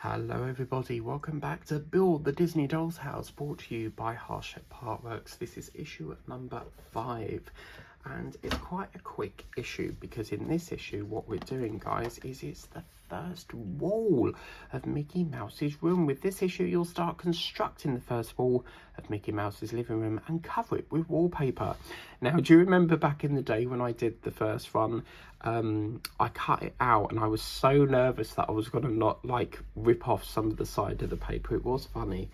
Hello everybody, welcome back to Build the Disney Dolls House, brought to you by Harshep Artworks. This is issue number 5, and it's quite a quick issue because in this issue what we're doing, guys, is it's the first wall of Mickey Mouse's room. With this issue you'll start constructing the first wall of Mickey Mouse's living room and cover it with wallpaper. Now, do you remember back in the day when I did the first run, I cut it out and I was so nervous that I was going to not like rip off some of the side of the paper. It was funny.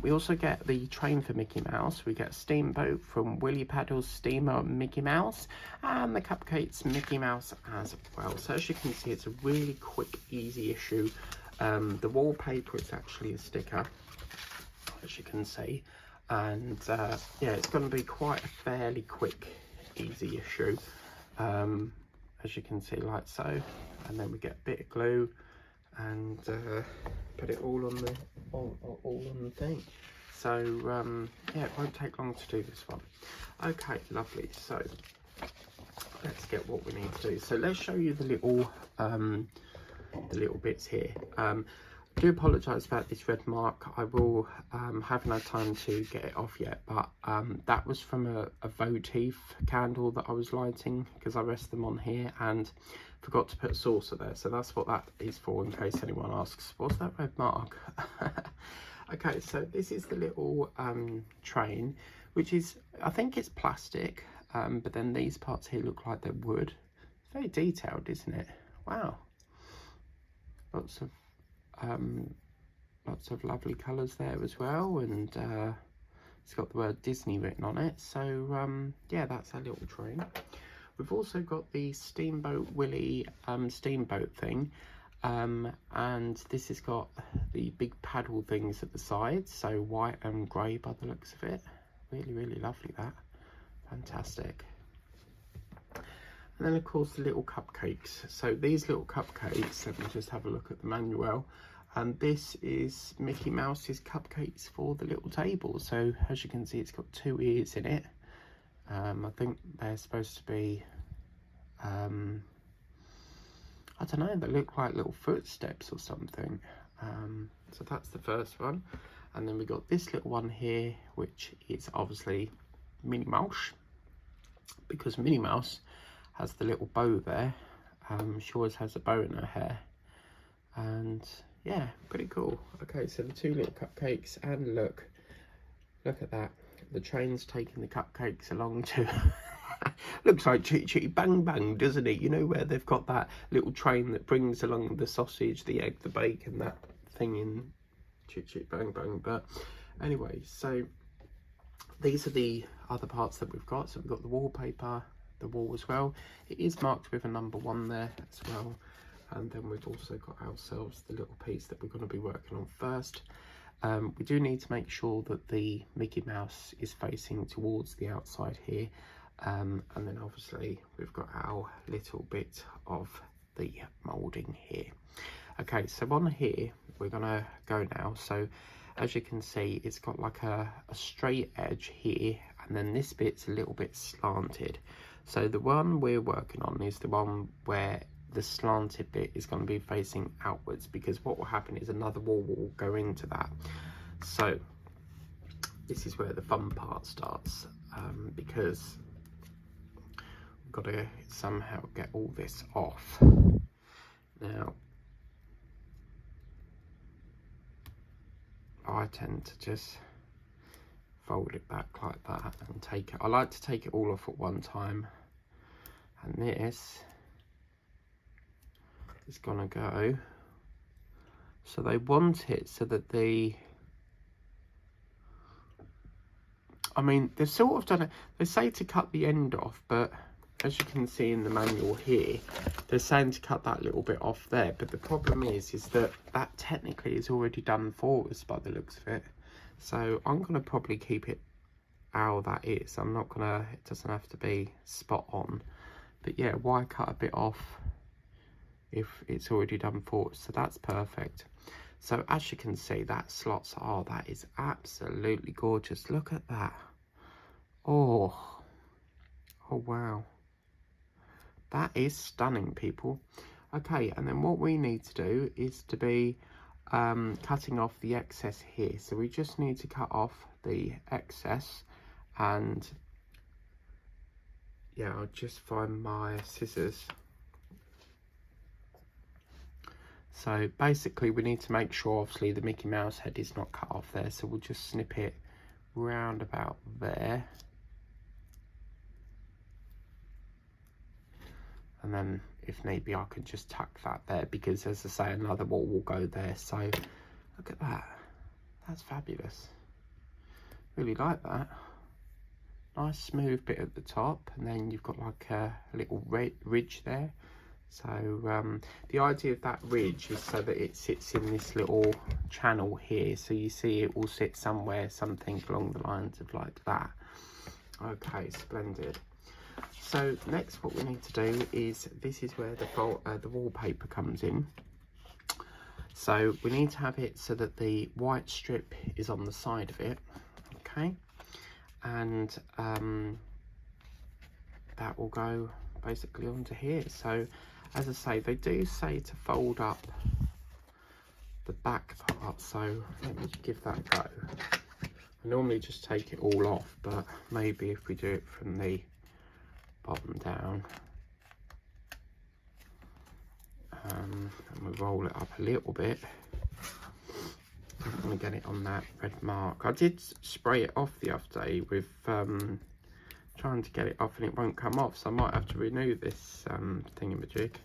We also get the train for Mickey Mouse. We get a steamboat from Willy Paddle's Steamer Mickey Mouse, and the cupcakes Mickey Mouse as well. So as you can see, it's a really quick, easy issue. The wallpaper is actually a sticker, as you can see, and yeah, it's going to be quite a fairly quick, easy issue. As you can see, like so, and then we get a bit of glue and put it all on the all on the thing. So yeah, it won't take long to do this one. Okay, lovely. So let's get what we need to do. So let's show you the little bits here. I do apologise about this red mark. I will haven't had time to get it off yet, but that was from a votive candle that I was lighting, because I rest them on here and forgot to put a saucer there. So that's what that is for, in case anyone asks, what's that red mark? Okay, so this is the little train, which is, I think it's plastic, but then these parts here look like they're wood. It's very detailed, isn't it? Wow. Lots of lovely colours there as well, and it's got the word Disney written on it. So yeah, that's our little train. We've also got the Steamboat Willie steamboat thing, and this has got the big paddle things at the sides, so white and grey by the looks of it. Really lovely, that. Fantastic. And then of course the little cupcakes. So these little cupcakes, let me just have a look at the manual, and this is Mickey Mouse's cupcakes for the little table. So as you can see, it's got 2 ears in it. I think they're supposed to be, I don't know, they look like little footsteps or something. So that's the first one. And then we got this little one here, which is obviously Minnie Mouse, because Minnie Mouse has the little bow there. She always has a bow in her hair, and yeah, pretty cool. Okay, so the 2 little cupcakes, and look at that, the train's taking the cupcakes along too. Looks like Chitty Chitty Bang Bang, doesn't it? You know, where they've got that little train that brings along the sausage, the egg, the bacon, that thing in Chitty Chitty Bang Bang. But anyway, so these are the other parts that we've got. So we've got the wallpaper, the wall as well. It is marked with a number 1 there as well. And then we've also got ourselves the little piece that we're going to be working on first. We do need to make sure that the Mickey Mouse is facing towards the outside here. And then obviously we've got our little bit of the moulding here. Okay, so on here we're going to go now. So as you can see, it's got like a straight edge here, and then this bit's a little bit slanted. So the one we're working on is the one where the slanted bit is going to be facing outwards, because what will happen is another wall will go into that. So this is where the fun part starts, because we've got to somehow get all this off. Now, I tend to just fold it back like that and take it. I like to take it all off at one time, and this is gonna go. So they want it so that I mean, they've sort of done it. They say to cut the end off, but as you can see in the manual here, they're saying to cut that little bit off there. But the problem is that that technically is already done for us by the looks of it. So I'm gonna probably keep it how that is. I'm not gonna, it doesn't have to be spot on. But yeah, why cut a bit off if it's already done for us? So that's perfect. So as you can see, that slots, oh, that is absolutely gorgeous. Look at that. Oh wow, that is stunning, people. Okay, and then what we need to do is to be cutting off the excess here. So we just need to cut off the excess, and yeah, I'll just find my scissors. So basically we need to make sure obviously the Mickey Mouse head is not cut off there, so we'll just snip it round about there, and then if need be I can just tuck that there, because as I say, another wall will go there. So look at that, that's fabulous, really like that. Nice smooth bit at the top, and then you've got like a little ridge there. So the idea of that ridge is so that it sits in this little channel here, so you see it will sit somewhere, something along the lines of like that. Okay, splendid. So next what we need to do is, this is where the wallpaper comes in. So we need to have it so that the white strip is on the side of it, okay, and that will go basically onto here. So as I say, they do say to fold up the back part, so let me give that a go. I normally just take it all off, but maybe if we do it from the bottom down, and we roll it up a little bit. Don't want to get it on that red mark. I did spray it off the other day with trying to get it off, and it won't come off, so I might have to renew this thingamajig.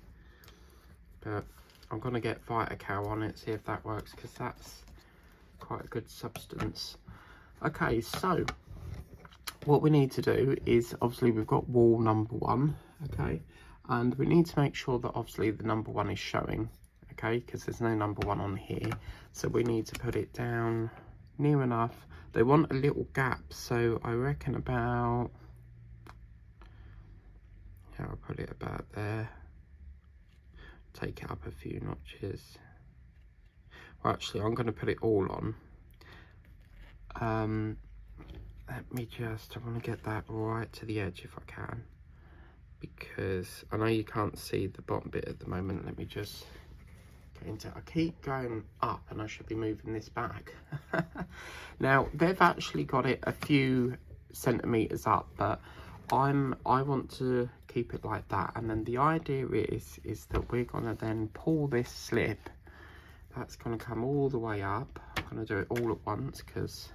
But I'm going to get Vita-Cal on it, see if that works, because that's quite a good substance. Okay, so what we need to do is, obviously we've got wall number 1, okay, and we need to make sure that obviously the number 1 is showing, okay, because there's no number 1 on here. So we need to put it down near enough. They want a little gap, so I reckon about, yeah, I'll put it about there. Take it up a few notches. Well, actually, I'm going to put it all on. Let me just, I want to get that right to the edge if I can, because I know you can't see the bottom bit at the moment. Let me just get into it. I keep going up and I should be moving this back. Now, they've actually got it a few centimetres up, but I want to keep it like that. And then the idea is that we're going to then pull this slip. That's going to come all the way up. I'm going to do it all at once, because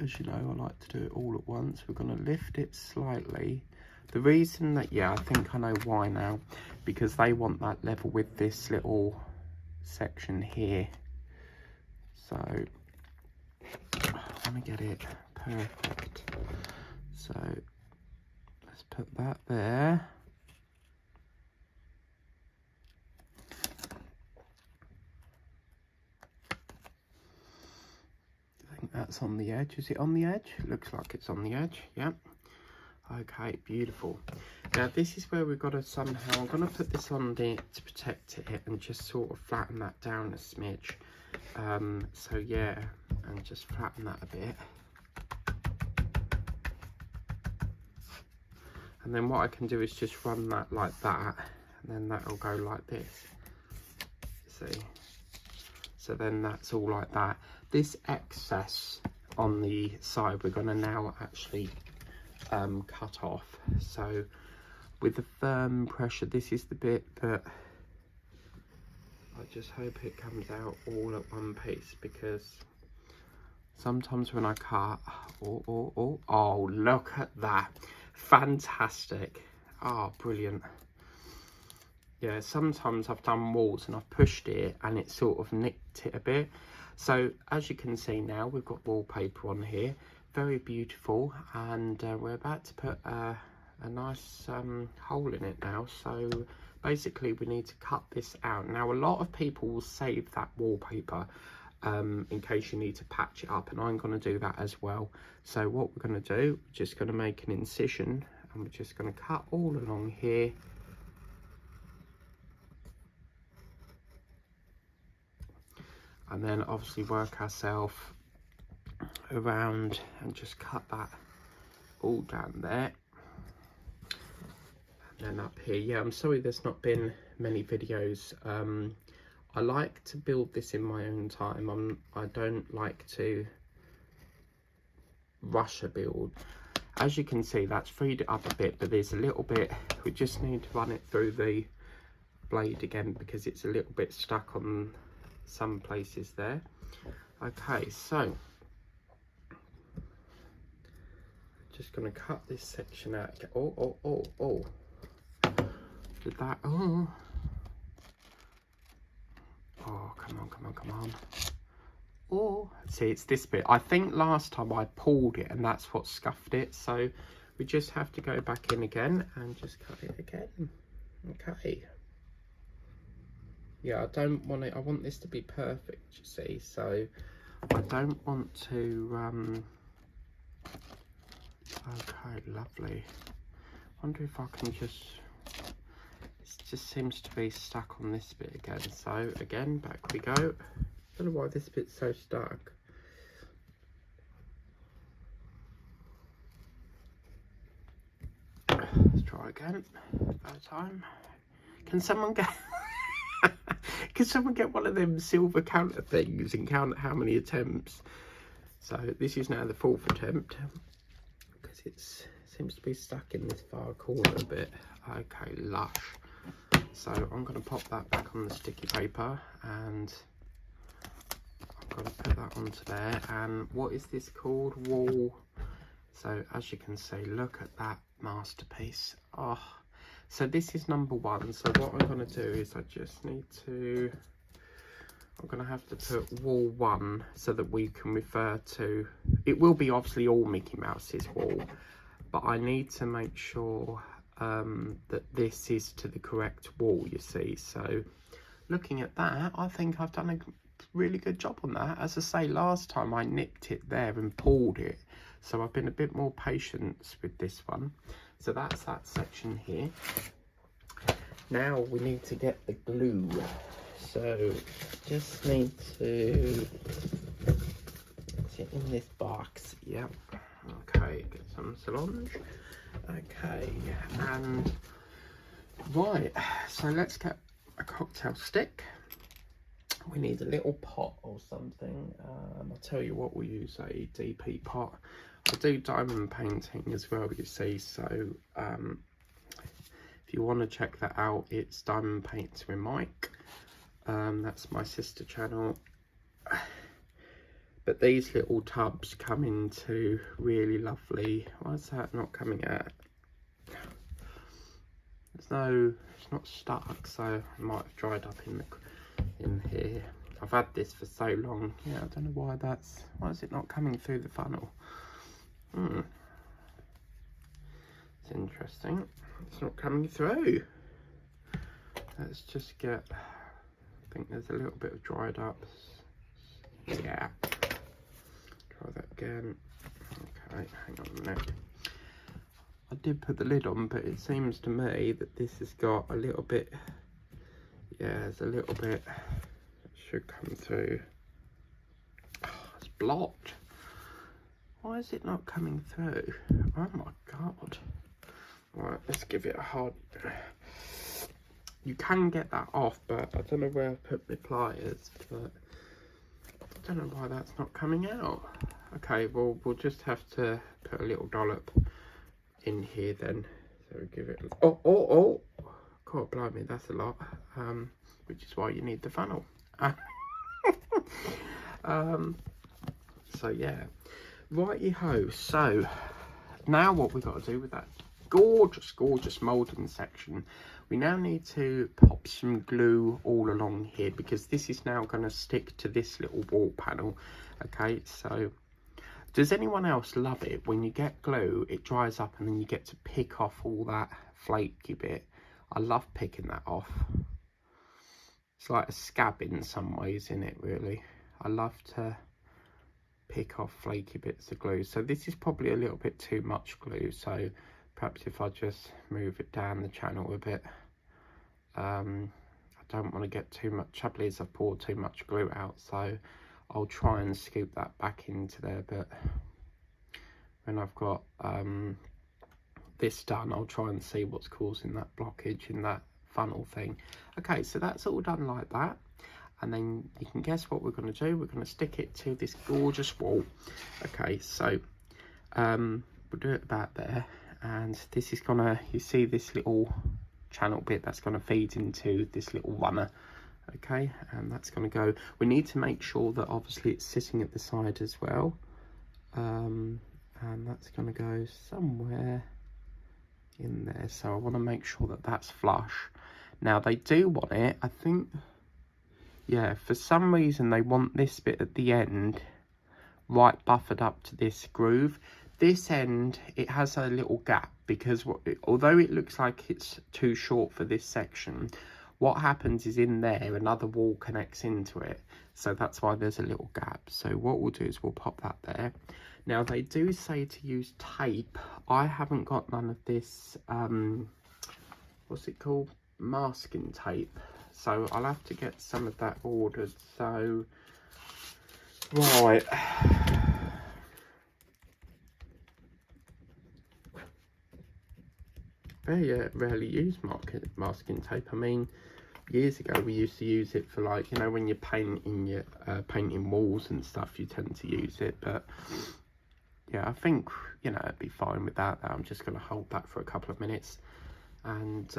as you know, I like to do it all at once. We're going to lift it slightly. The reason that, yeah, I think I know why now, because they want that level with this little section here. So I want to get it perfect. So let's put that there. I think that's on the edge. Is it on the edge? It looks like it's on the edge. Yep. Okay, beautiful. Now this is where we've got to somehow, I'm going to put this on there to protect it and just sort of flatten that down a smidge. So yeah, and just flatten that a bit. And then what I can do is just run that like that, and then that will go like this. See? So then that's all like that. This excess on the side we're going to now actually cut off. So with the firm pressure, this is the bit that I just hope it comes out all at one piece, because sometimes when I cut, oh, look at that. Fantastic. Oh, brilliant. Yeah, sometimes I've done walls and I've pushed it and it sort of nicked it a bit. So as you can see now, we've got wallpaper on here, very beautiful, and we're about to put a nice hole in it now. So basically we need to cut this out. Now a lot of people will save that wallpaper in case you need to patch it up, and I'm going to do that as well. So what we're going to do, we're just going to make an incision, and we're just going to cut all along here. And then obviously work ourselves around and just cut that all down there. And then up here, yeah, I'm sorry there's not been many videos I like to build this in my own time. I don't like to rush a build. As you can see, that's freed it up a bit, but there's a little bit, we just need to run it through the blade again because it's a little bit stuck on some places there. Okay, so just going to cut this section out. Oh, did that, oh, come on. Oh, see, it's this bit. I think last time I pulled it and that's what scuffed it, so we just have to go back in again and just cut it again. Okay. Yeah, I don't want it, I want this to be perfect, you see, so I don't want to, okay, lovely. Wonder if I can just, it just seems to be stuck on this bit again, so again, back we go. I don't know why this bit's so stuck. Let's try again, third time. Can someone get... Can someone get one of them silver counter things and count how many attempts? So this is now the 4th attempt because it seems to be stuck in this far corner a bit. Okay, lush. So I'm going to pop that back on the sticky paper and I'm going to put that onto there. And what is this called? Wall. So as you can see, look at that masterpiece. Oh. So this is number 1. So what I'm going to do is I just need to, I'm going to have to put wall 1 so that we can refer to, it will be obviously all Mickey Mouse's wall, but I need to make sure that this is to the correct wall, you see. So looking at that, I think I've done a really good job on that. As I say, last time I nipped it there and pulled it, so I've been a bit more patient with this one. So that's that section here. Now we need to get the glue. So just need to put it in this box. Yep. Okay, get some Solange. Okay, and right, so let's get a cocktail stick. We need a little pot or something. I'll tell you what, we'll use a DP pot. I do diamond painting as well, you see, so if you want to check that out, it's Diamond Paints with Mike. That's my sister channel. But these little tubs come into really lovely, why is that not coming out? There's no, it's not stuck, so it might have dried up in here. I've had this for so long. Yeah, I don't know why why is it not coming through the funnel? It's interesting. It's not coming through. Let's just get, I think there's a little bit of dried up. Yeah. Try that again. Okay, hang on a minute. I did put the lid on, but it seems to me that this has got a little bit, yeah, there's a little bit that should come through. Oh, it's blocked. Why is it not coming through? Oh my God. Right, let's give it a hard... You can get that off, but I don't know where I put my pliers, but I don't know why that's not coming out. Okay, well, we'll just have to put a little dollop in here then. So we give it... Oh! God, blimey, that's a lot. Which is why you need the funnel. So, yeah. Righty-ho, so now what we've got to do with that gorgeous moulding section, we now need to pop some glue all along here because this is now going to stick to this little wall panel. Okay, so does anyone else love it when you get glue, it dries up and then you get to pick off all that flaky bit? I love picking that off. It's like a scab in some ways, isn't it, really? I love to pick off flaky bits of glue. So this is probably a little bit too much glue, so perhaps if I just move it down the channel a bit. I don't want to get too much, trouble is I've poured too much glue out, so I'll try and scoop that back into there. But when I've got this done, I'll try and see what's causing that blockage in that funnel thing. Okay, so that's all done like that. and then you can guess what we're going to do. We're going to stick it to this gorgeous wall. Okay, so we'll do it about there, and this is gonna, you see this little channel bit that's going to feed into this little runner. Okay, and that's going to go, we need to make sure that obviously it's sitting at the side as well, and that's going to go somewhere in there, so I want to make sure that that's flush. Now they do want it, I think, yeah, for some reason they want this bit at the end right buffered up to this groove. This end, it has a little gap because although it looks like it's too short for this section, what happens is in there another wall connects into it, so that's why there's a little gap. So what we'll do is we'll pop that there. Now they do say to use tape. I haven't got none of this what's it called, masking tape, so I'll have to get some of that ordered. So right, very rarely use masking tape. I mean, years ago we used to use it for, like, you know, when you're painting walls and stuff, you tend to use it. But yeah, I think, you know, it'd be fine without that. I'm just going to hold that for a couple of minutes, and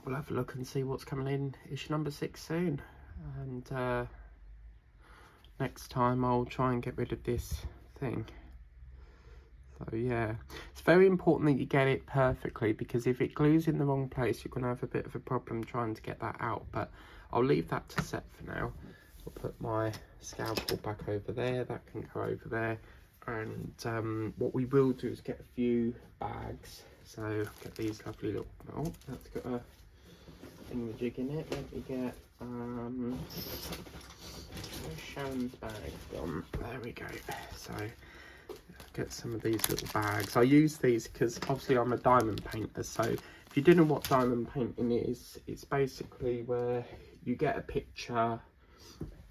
we'll have a look and see what's coming in issue number 6 soon. And next time I'll try and get rid of this thing. So yeah, it's very important that you get it perfectly, because if it glues in the wrong place, you're going to have a bit of a problem trying to get that out. But I'll leave that to set for now. I'll put my scalpel back over there, that can go over there. And what we will do is get a few bags. So get these lovely little, oh, that's got a thingamajig in it. Let me get, where's Sharon's bag gone? There we go. So get some of these little bags. I use these because obviously I'm a diamond painter, so if you don't know what diamond painting is, it's basically where you get a picture.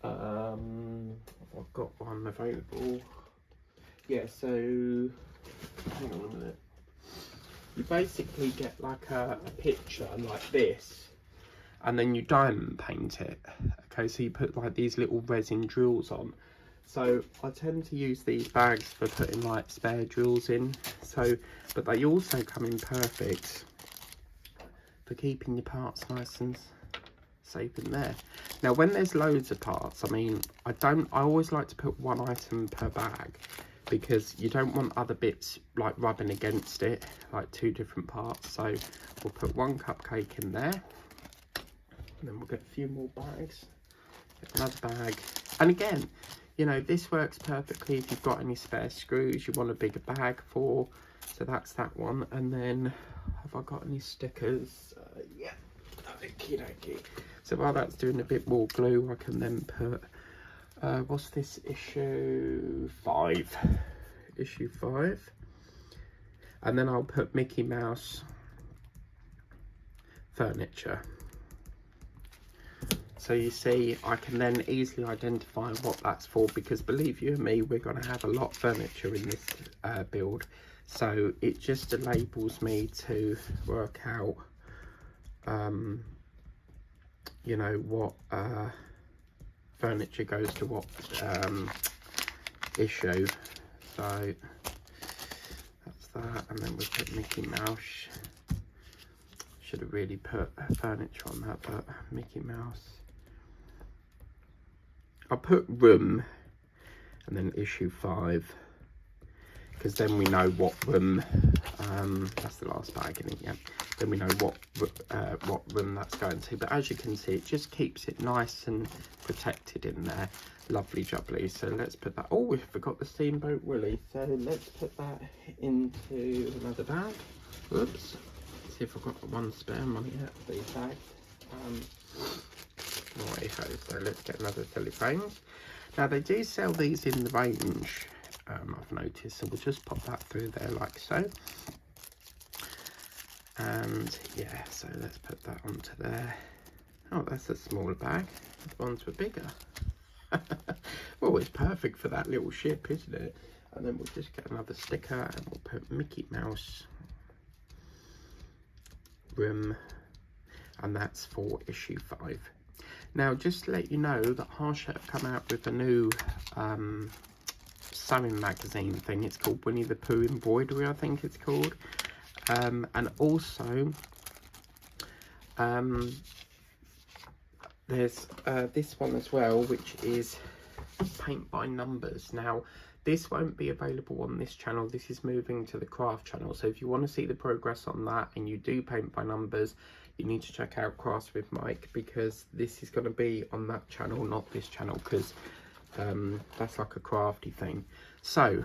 I've got one available. Yeah, so hang on a minute. You basically get like a picture like this, and then you diamond paint it. Okay, so you put like these little resin drills on. So I tend to use these bags for putting like spare drills in. So, but they also come in perfect for keeping your parts nice and safe in there. Now, when there's loads of parts, I mean, I always like to put one item per bag, because you don't want other bits like rubbing against it, like 2 different parts. So we'll put 1 cupcake in there, and then we'll get a few more bags, get another bag. And again, you know, this works perfectly if you've got any spare screws you want a bigger bag for. So that's that one. And then, have I got any stickers? Yeah, okie dokie. So while that's doing a bit more glue, I can then put, what's this, issue 5. Issue 5. And then I'll put Mickey Mouse furniture. So you see, I can then easily identify what that's for, because believe you me, we're going to have a lot of furniture in this build. So it just enables me to work out, you know, what furniture goes to what issue. So that's that, and then we put Mickey Mouse. Should have really put furniture on that, but Mickey Mouse. I'll put room and then issue 5, because then we know what room, that's the last bag in it, yeah. Then we know what room that's going to. But as you can see, it just keeps it nice and protected in there. Lovely jubbly. So let's put that. Oh, we forgot the Steamboat Willie. So let's put that into another bag. Oops. See if I've got one spare money out of these bags. Righto, so let's get another cellophane. Now they do sell these in the range, I've noticed, so we'll just pop that through there like so. And yeah, so let's put that onto there. Oh, that's a smaller bag. The ones were bigger. Well, it's perfect for that little ship, isn't it? And then we'll just get another sticker and we'll put Mickey Mouse room, and that's for issue 5. Now, just to let you know that Hachette have come out with a new sewing magazine thing. It's called Winnie the Pooh Embroidery, I think it's called. And also, there's this one as well, which is Paint by Numbers. Now, this won't be available on this channel. This is moving to the craft channel. So if you want to see the progress on that and you do Paint by Numbers, you need to check out Crafts with Mike, because this is going to be on that channel, not this channel, because that's like a crafty thing. So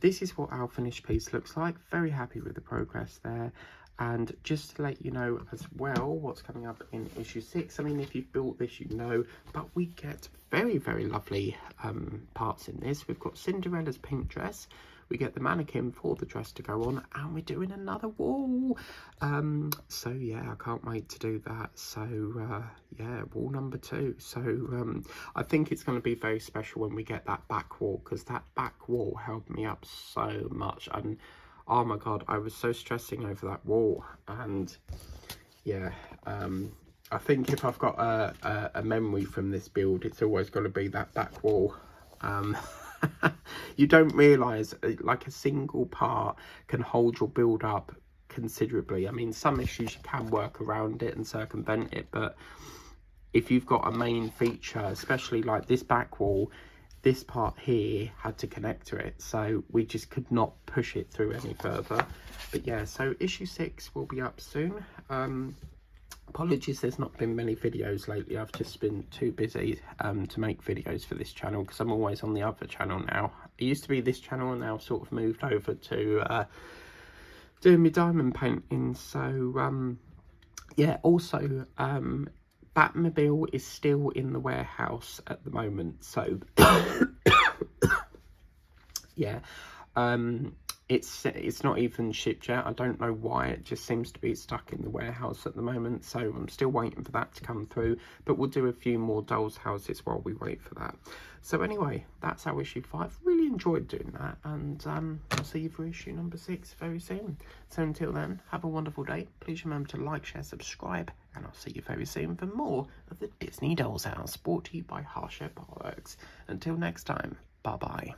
this is what our finished piece looks like. Very happy with the progress there. And just to let you know as well what's coming up in issue 6. I mean, if you've built this, you know, but we get very, very lovely parts in this. We've got Cinderella's pink dress. We get the mannequin for the dress to go on, and we're doing another wall. So yeah, I can't wait to do that. So yeah, wall number 2. So I think it's going to be very special when we get that back wall, because that back wall held me up so much. And oh my god, I was so stressing over that wall. And yeah, I think if I've got a memory from this build, it's always going to be that back wall. You don't realise like a single part can hold your build up considerably. I mean, some issues you can work around it and circumvent it, but if you've got a main feature, especially like this back wall, this part here had to connect to it, so we just could not push it through any further. But yeah, so issue 6 will be up soon. Apologies, there's not been many videos lately. I've just been too busy to make videos for this channel, because I'm always on the other channel now. It used to be this channel, and now I've sort of moved over to doing my diamond painting. So yeah, also Batmobile is still in the warehouse at the moment, so yeah, it's not even shipped yet. I don't know why, it just seems to be stuck in the warehouse at the moment, so I'm still waiting for that to come through, but we'll do a few more dolls houses while we wait for that. So anyway, that's our issue 5. Really enjoyed doing that, and I'll see you for issue number 6 very soon. So until then, have a wonderful day. Please remember to like, share, subscribe, and I'll see you very soon for more of the Disney Dolls House, brought to you by Hachette Artworks. Until next time, bye bye.